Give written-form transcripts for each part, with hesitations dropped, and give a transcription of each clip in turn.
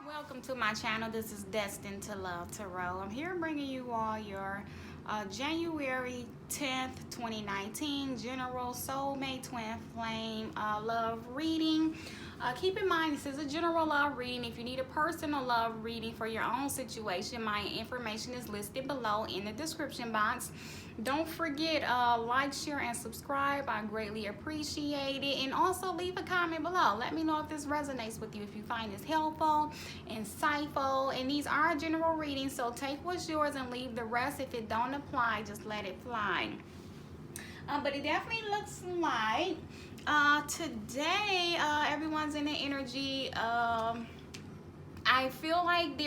Welcome to my channel. This is Destined to Love Tarot. I'm here bringing you all your January 10th, 2019 General Soulmate Twin Flame love reading. Keep in mind, this is a general love reading. If you need a personal love reading for your own situation, my information is listed below in the description box. Don't forget, like, share, and subscribe. I greatly appreciate it. And also leave a comment below. Let me know if this resonates with you, if you find this helpful, insightful. And these are general readings, so take what's yours and leave the rest. If it don't apply, just let it fly. But it definitely looks like today everyone's in the energy. I feel like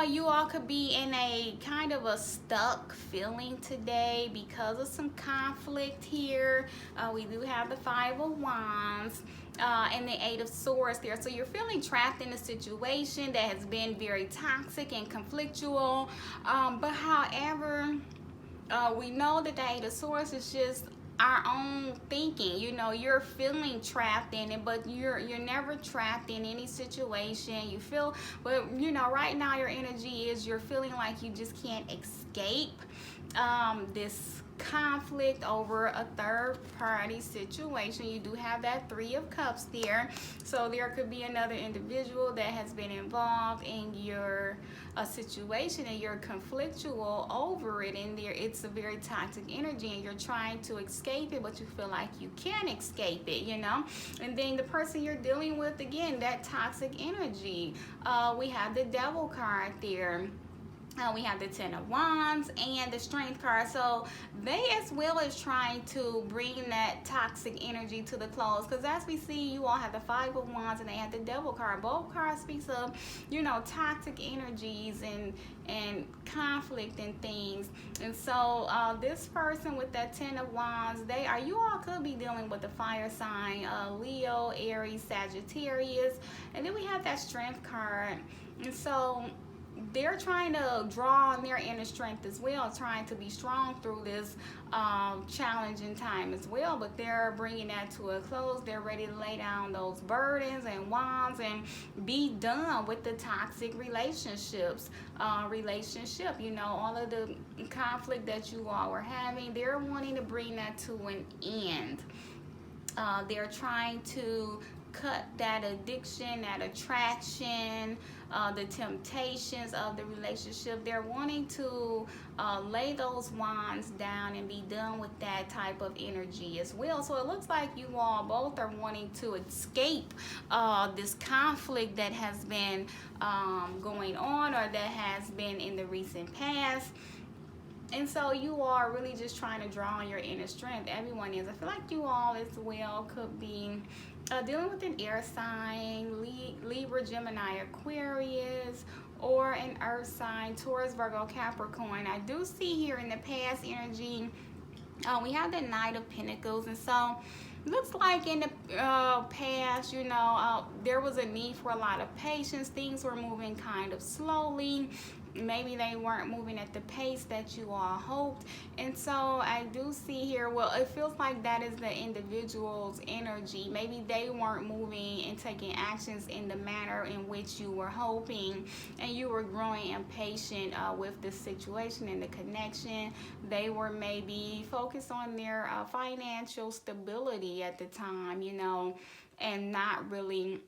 you all could be in a kind of a stuck feeling today because of some conflict here. We do have the Five of Wands and the Eight of Swords there. So you're feeling trapped in a situation that has been very toxic and conflictual. But however, we know that the Eight of Swords is just our own thinking. You know, you're feeling trapped in it, but you're never trapped in any situation. You feel, but you know, right now your energy is you're feeling like you just can't escape this conflict over a third party situation. You do have that Three of Cups there, so there could be another individual that has been involved in your situation and you're conflictual over it, and it's a very toxic energy and you're trying to escape it, but you feel like you can't escape it, you know. And then the person you're dealing with, again, that toxic energy. We have the Devil card there. We have the Ten of Wands and the Strength card. So they as well as trying to bring that toxic energy to the close, because as we see, you all have the Five of Wands and they have the Devil card. Both cards speaks of, you know, toxic energies and conflict and things. And so this person with that Ten of Wands, you all could be dealing with the fire sign, Leo, Aries, Sagittarius. And then we have that Strength card. And so they're trying to draw on their inner strength as well, trying to be strong through this challenging time as well, but they're bringing that to a close. They're ready to lay down those burdens and wands and be done with the toxic relationships. You know, all of the conflict that you all were having, they're wanting to bring that to an end. They're trying to cut that addiction, that attraction, the temptations of the relationship. They're wanting to lay those wands down and be done with that type of energy as well. So it looks like you all both are wanting to escape this conflict that has been going on, or that has been in the recent past. And so you are really just trying to draw on your inner strength. Everyone is. I feel like you all as well could be dealing with an air sign, Libra, Gemini, Aquarius, or an earth sign, Taurus, Virgo, Capricorn. I do see here in the past energy, we have the Knight of Pentacles. And so looks like in the past, you know, there was a need for a lot of patience. Things were moving kind of slowly. Maybe they weren't moving at the pace that you all hoped. And so I do see here, well, it feels like that is the individual's energy. Maybe they weren't moving and taking actions in the manner in which you were hoping, and you were growing impatient with the situation and the connection. They were maybe focused on their financial stability at the time, you know, and not really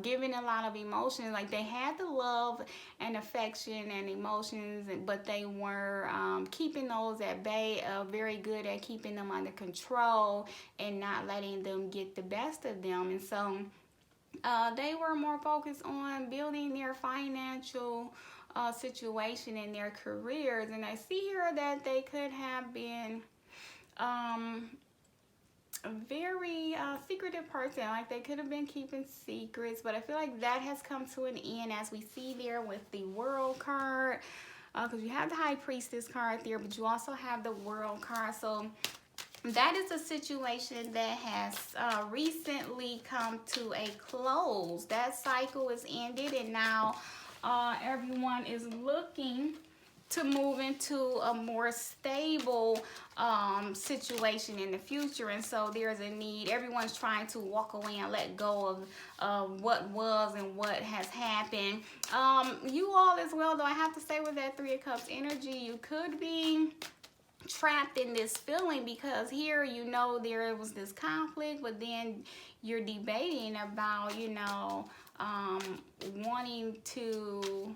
giving a lot of emotions. Like they had the love and affection and emotions, but they were keeping those at bay, very good at keeping them under control and not letting them get the best of them. And so they were more focused on building their financial situation in their careers. And I see here that they could have been a very secretive person. Like they could have been keeping secrets, but I feel like that has come to an end, as we see there with the World card, because you have the High Priestess card there, but you also have the World card. So that is a situation that has recently come to a close. That cycle is ended, and now everyone is looking to move into a more stable situation in the future. And so there's a need. Everyone's trying to walk away and let go of what was and what has happened. You all as well, though, I have to say, with that Three of Cups energy, you could be trapped in this feeling, because here, you know, there was this conflict, but then you're debating about, you know, wanting to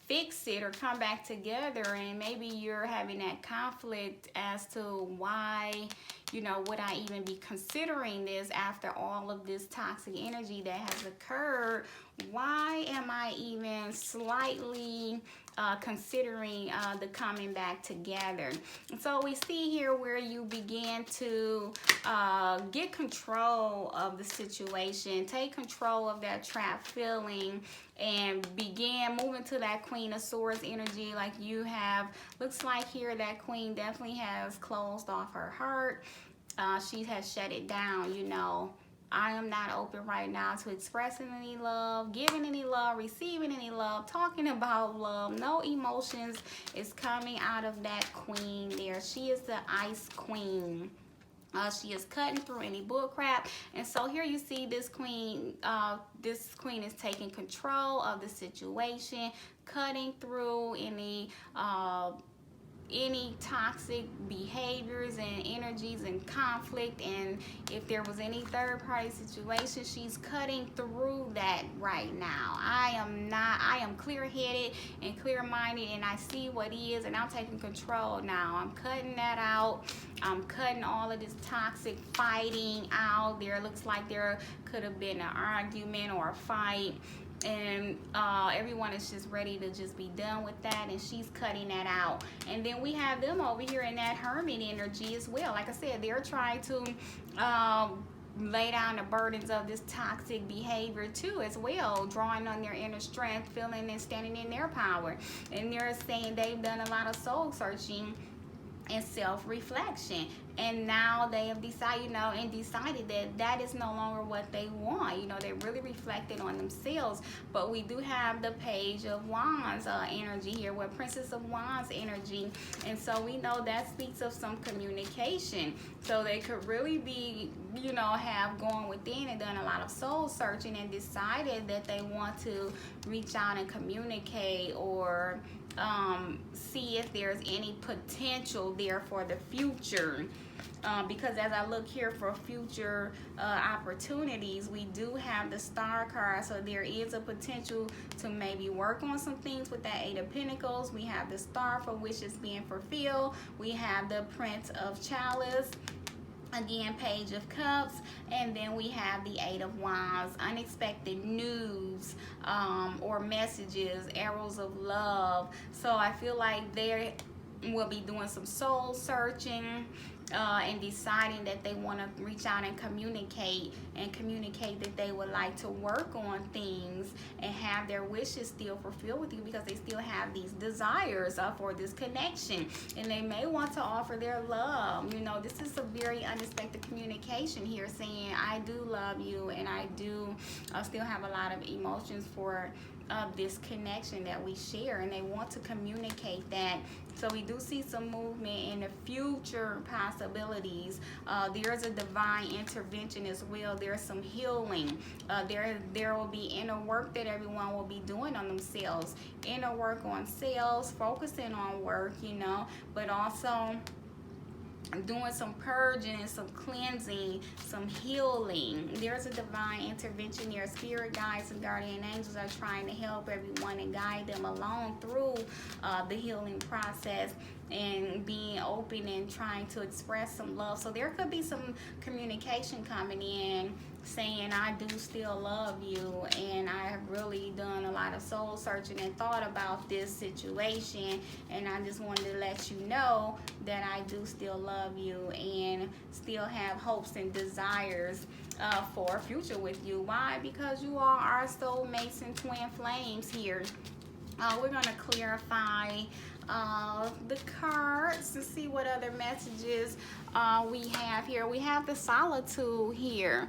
fix it or come back together, and maybe you're having that conflict as to why, you know, would I even be considering this after all of this toxic energy that has occurred? Why am I even slightly considering the coming back together? And so we see here where you begin to get control of the situation, take control of that trapped feeling, and begin moving to that Queen of Swords energy. Like you have, looks like here that Queen definitely has closed off her heart. She has shut it down, you know. I am not open right now to expressing any love, giving any love, receiving any love, talking about love. No emotions is coming out of that Queen there. She is the Ice Queen. She is cutting through any bullcrap. And so here you see this queen is taking control of the situation, cutting through any toxic behaviors and energies and conflict. And if there was any third party situation, she's cutting through that right now. I am clear-headed and clear-minded, and I see what is, and I'm taking control now. I'm cutting that out. I'm cutting all of this toxic fighting out. There looks like there could have been an argument or a fight, and everyone is just ready to just be done with that, and she's cutting that out. And then we have them over here in that Hermit energy as well. Like I said, they're trying to lay down the burdens of this toxic behavior too as well, drawing on their inner strength, feeling and standing in their power. And they're saying they've done a lot of soul searching and self-reflection, and now they have decided, you know, and decided that that is no longer what they want. You know, they really reflected on themselves. But we do have the Page of Wands energy here, with Princess of Wands energy, and so we know that speaks of some communication. So they could really be, you know, have gone within and done a lot of soul searching and decided that they want to reach out and communicate, or see if there's any potential there for the future. Because as I look here for future opportunities, we do have the Star card, so there is a potential to maybe work on some things with that Eight of Pentacles. We have the Star for wishes being fulfilled. We have the Prince of Chalice, again Page of Cups, and then we have the Eight of Wands, unexpected news or messages, arrows of love. So I feel like they will be doing some soul searching and deciding that they want to reach out and communicate that they would like to work on things and have their wishes still fulfilled with you, because they still have these desires for this connection, and they may want to offer their love. You know, this is a very unexpected communication here, saying I do love you, and I do still have a lot of emotions for this connection that we share, and they want to communicate that. So we do see some movement in the future possibilities. There's a divine intervention as well. There's some healing. There will be inner work that everyone will be doing on themselves. Inner work on selves, focusing on work, you know, but also doing some purging and some cleansing, some healing. There's a divine intervention here. Spirit guides and guardian angels are trying to help everyone and guide them along through the healing process, and being open and trying to express some love. So there could be some communication coming in saying I do still love you, and I have really done a lot of soul searching and thought about this situation, and I just wanted to let you know that I do still love you and still have hopes and desires for a future with you. Why? Because you all are soulmates and twin flames here. We're going to clarify the cards to see what other messages we have here. We have the Solitude here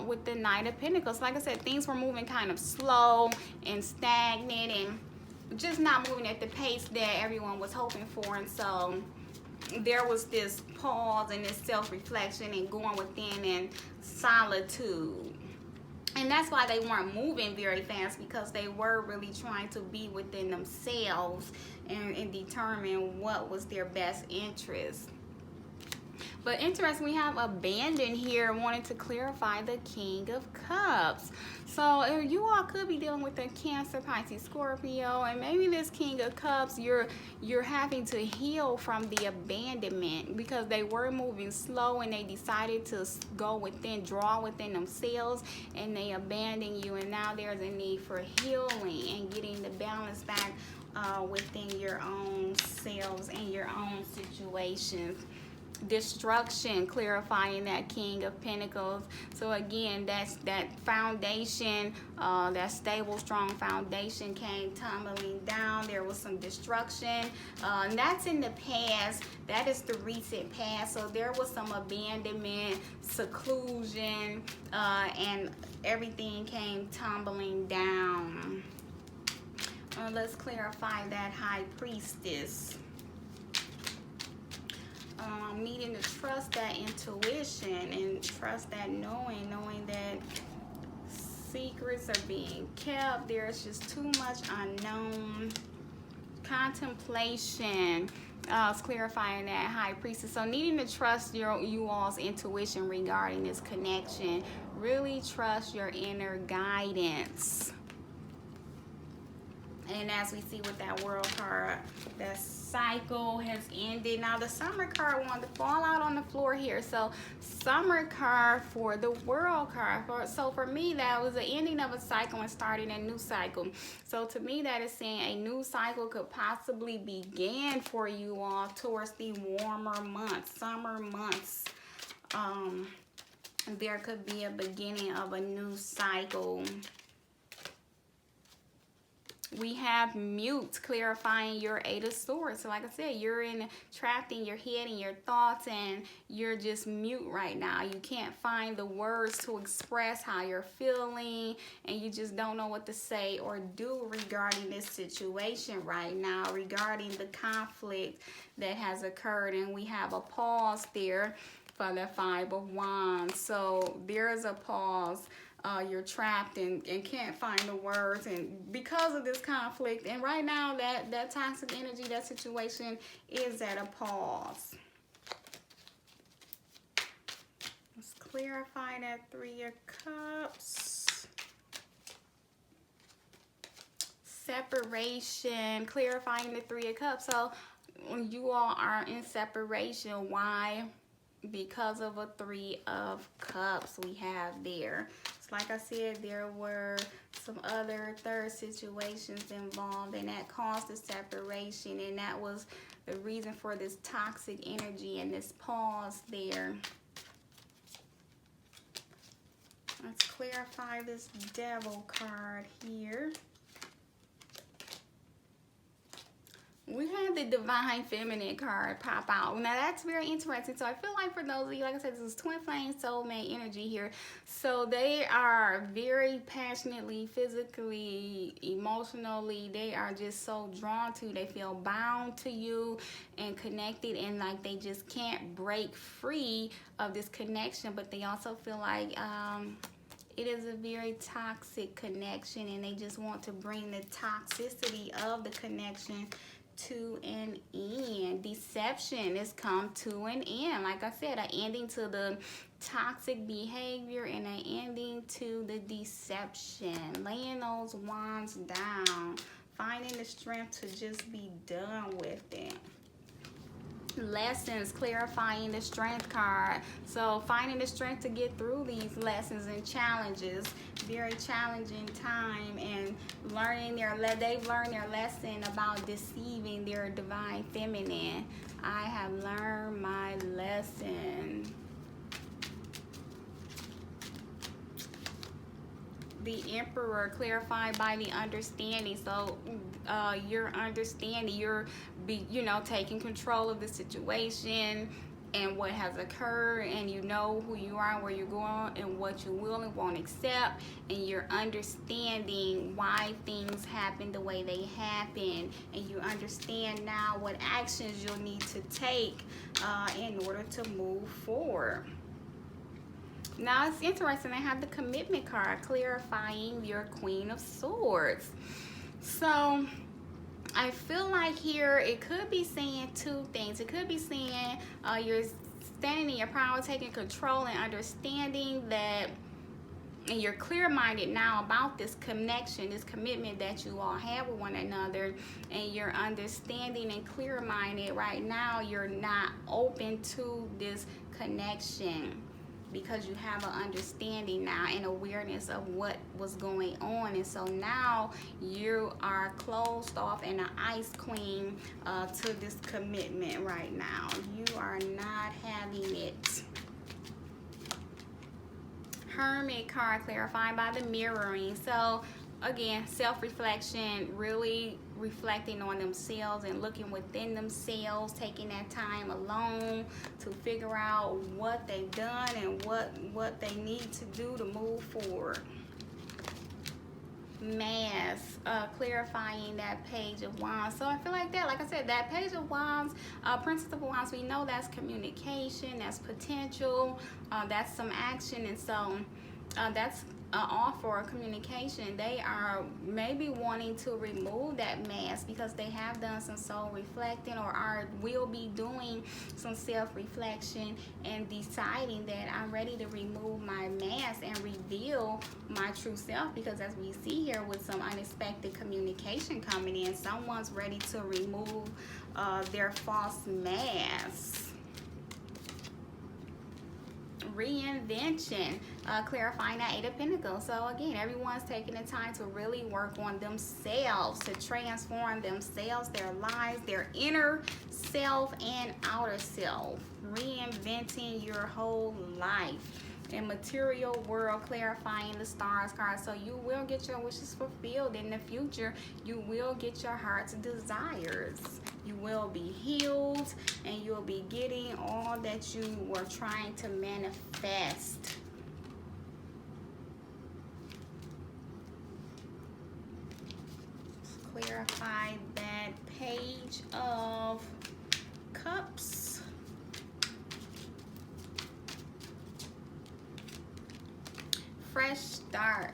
with the Knight of Pentacles. Like I said, things were moving kind of slow and stagnant, and just not moving at the pace that everyone was hoping for. And so there was this pause and this self-reflection and going within and solitude. And that's why they weren't moving very fast, because they were really trying to be within themselves and determine what was their best interest. But interesting, we have abandon here, wanting to clarify the King of Cups. So you all could be dealing with a Cancer, Pisces, Scorpio, and maybe this King of Cups, you're having to heal from the abandonment, because they were moving slow and they decided to go within, draw within themselves, and they abandoned you. And now there's a need for healing and getting the balance back within your own selves and your own situations. Destruction, clarifying that King of Pentacles. So again, that's that foundation, that stable, strong foundation came tumbling down. There was some destruction, and that's in the past. That is the recent past. So there was some abandonment, seclusion, and everything came tumbling down. Let's clarify that High Priestess. Needing to trust that intuition and trust that knowing that secrets are being kept. There's just too much unknown. Contemplation. It's clarifying that High Priestess. So needing to trust you all's intuition regarding this connection. Really trust your inner guidance. And as we see with that World card, that cycle has ended. Now the Summer card wanted to fall out on the floor here. So Summer card for the World card. So for me, that was the ending of a cycle and starting a new cycle. So to me, that is saying a new cycle could possibly begin for you all towards the warmer months, summer months. There could be a beginning of a new cycle. We have mute, clarifying your Eight of Swords. So like I said, you're trapped in your head and your thoughts, and you're just mute right now. You can't find the words to express how you're feeling, and you just don't know what to say or do regarding this situation right now, regarding the conflict that has occurred. And we have a pause there for the Five of Wands. So there is a pause. You're trapped and can't find the words, and because of this conflict, and right now that toxic energy, that situation is at a pause. Let's clarify that Three of Cups. Separation, clarifying the Three of Cups. So when you all are in separation, why? Because of a Three of Cups we have there. Like I said, there were some other third situations involved, and that caused the separation, and that was the reason for this toxic energy and this pause there. Let's clarify this Devil card here. We had the Divine Feminine card pop out. Now that's very interesting. So I feel like for those of you, like I said, this is twin flame soulmate energy here. So they are very passionately, physically, emotionally, they are just so drawn to you. They feel bound to you and connected, and like they just can't break free of this connection. But they also feel like it is a very toxic connection, and they just want to bring the toxicity of the connection to an end. Deception has come to an end. Like I said, an ending to the toxic behavior and an ending to the deception. Laying those wands down, finding the strength to just be done with it. Lessons, clarifying the Strength card. So finding the strength to get through these lessons and challenges. Very challenging time, and they've learned their lesson about deceiving their Divine Feminine. I have learned my lesson. The Emperor, clarified by the understanding. So you're understanding, you're taking control of the situation, and what has occurred, and you know who you are, where you're going, and what you will and won't accept, and you're understanding why things happen the way they happen, and you understand now what actions you'll need to take in order to move forward. Now it's interesting, I have the commitment card clarifying your Queen of Swords. So I feel like here it could be saying two things. It could be saying you're standing in your power, taking control, and understanding that, and you're clear-minded now about this connection, this commitment that you all have with one another, and you're understanding and clear-minded right now. You're not open to this connection because you have an understanding now and awareness of what was going on, and so now you are closed off and an ice queen to this commitment right now. You are not having it. Hermit card clarifying by the mirroring. So again, self-reflection, really reflecting on themselves and looking within themselves, taking that time alone to figure out what they've done and what they need to do to move forward. Mass, clarifying that Page of Wands. So I feel like that, like I said, that Page of Wands, Princess of Wands, we know that's communication, that's potential, that's some action, and so that's all for communication. They are maybe wanting to remove that mask because they have done some soul reflecting, or will be doing some self-reflection and deciding that I'm ready to remove my mask and reveal my true self, because as we see here with some unexpected communication coming in, someone's ready to remove their false mask. Reinvention, clarifying that Eight of Pentacles. So again, everyone's taking the time to really work on themselves, to transform themselves, their lives, their inner self and outer self. Reinventing your whole life. In material world, clarifying the Stars card. So you will get your wishes fulfilled in the future. You will get your heart's desires. You will be healed, and you'll be getting all that you were trying to manifest. Clarify that Page of Cups. Fresh start.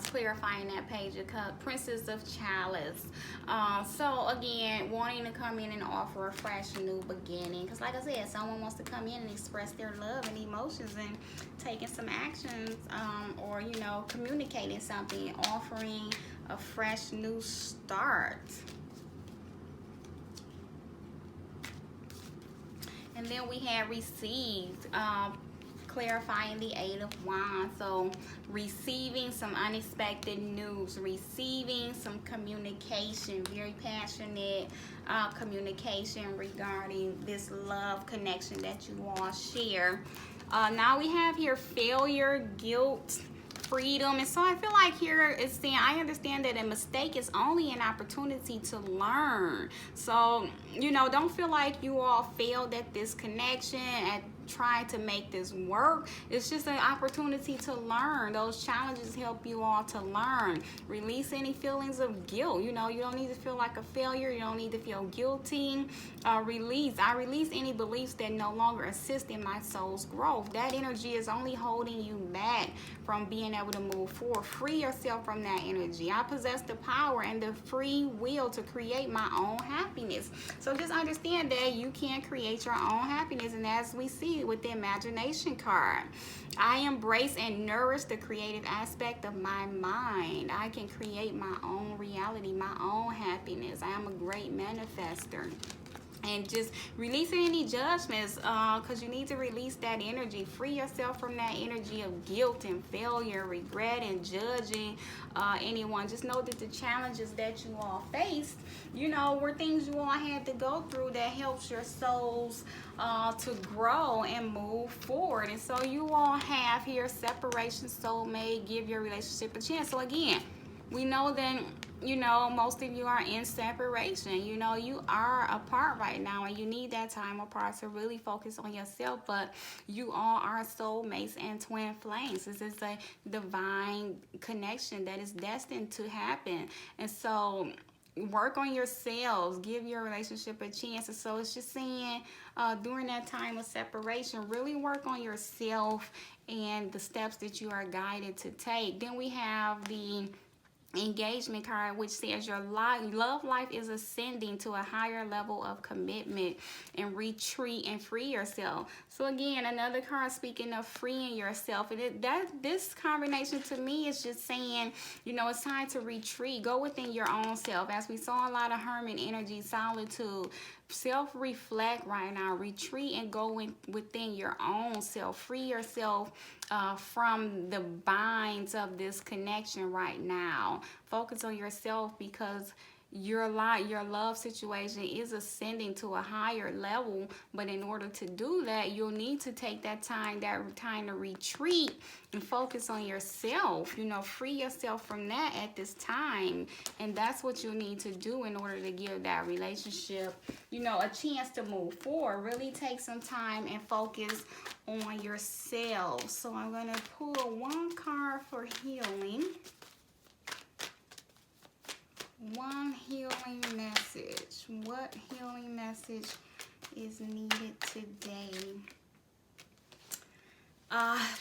Clarifying that Page of Cups. Princess of Chalice. So again, wanting to come in and offer a fresh new beginning, because like I said, someone wants to come in and express their love and emotions and taking some actions, or you know, communicating something, offering a fresh new start. And then we have received, clarifying the Eight of Wands. So receiving some unexpected news, receiving some communication, very passionate communication regarding this love connection that you all share. Now we have here failure, guilt, freedom. And so I feel like here it's saying, I understand that a mistake is only an opportunity to learn. So, you know, don't feel like you all failed at this connection, at trying to make this work. It's just an opportunity to learn. Those challenges help you all to learn. Release any feelings of guilt. You know, you don't need to feel like a failure. You don't need to feel guilty. I release any beliefs that no longer assist in my soul's growth. That energy is only holding you back from being able to move forward. Free yourself from that energy. I possess the power and the free will to create my own happiness. So just understand that you can create your own happiness. And as we see with the imagination card, I embrace and nourish the creative aspect of my mind. I can create my own reality, my own happiness. I am a great manifester. And just releasing any judgments, because you need to release that energy. Free yourself from that energy of guilt and failure, regret, and judging anyone. Just know that the challenges that you all faced, you know, were things you all had to go through that helps your souls to grow and move forward. And so you all have here separation, soulmate, give your relationship a chance. So again, we know that you know, most of you are in separation. You know, you are apart right now, and you need that time apart to really focus on yourself. But you all are soulmates and twin flames. This is a divine connection that is destined to happen. And so work on yourselves, give your relationship a chance. And so it's just saying, during that time of separation, really work on yourself and the steps that you are guided to take. Then we have the engagement card, which says your love life is ascending to a higher level of commitment, and retreat and free yourself. So again, another card speaking of freeing yourself. And this combination to me is just saying, you know, it's time to retreat, go within your own self. As we saw a lot of hermit energy, solitude, self-reflect right now, retreat and go within your own self, free yourself from the binds of this connection right now. Focus on yourself, because your love situation is ascending to a higher level. But in order to do that, you'll need to take that time to retreat and focus on yourself. You know, free yourself from that at this time. And that's what you'll need to do in order to give that relationship, you know, a chance to move forward. Really take some time and focus on yourself. So I'm going to pull one card for healing. One healing message. What healing message is needed today?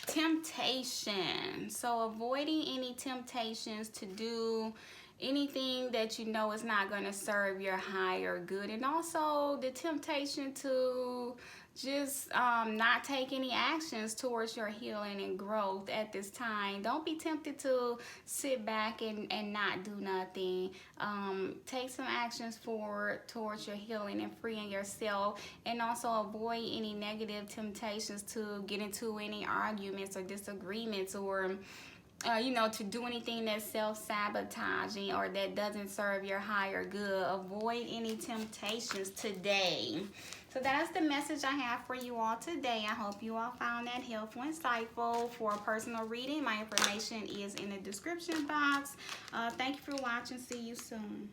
Temptation. So avoiding any temptations to do anything that you know is not going to serve your higher good. And also the temptation to just not take any actions towards your healing and growth at this time. Don't be tempted to sit back and not do nothing. Take some actions forward towards your healing and freeing yourself, and also avoid any negative temptations to get into any arguments or disagreements, or you know, to do anything that's self-sabotaging or that doesn't serve your higher good. Avoid any temptations today. So that's the message I have for you all today. I hope you all found that helpful, insightful. For a personal reading, my information is in the description box. Thank you for watching. See you soon.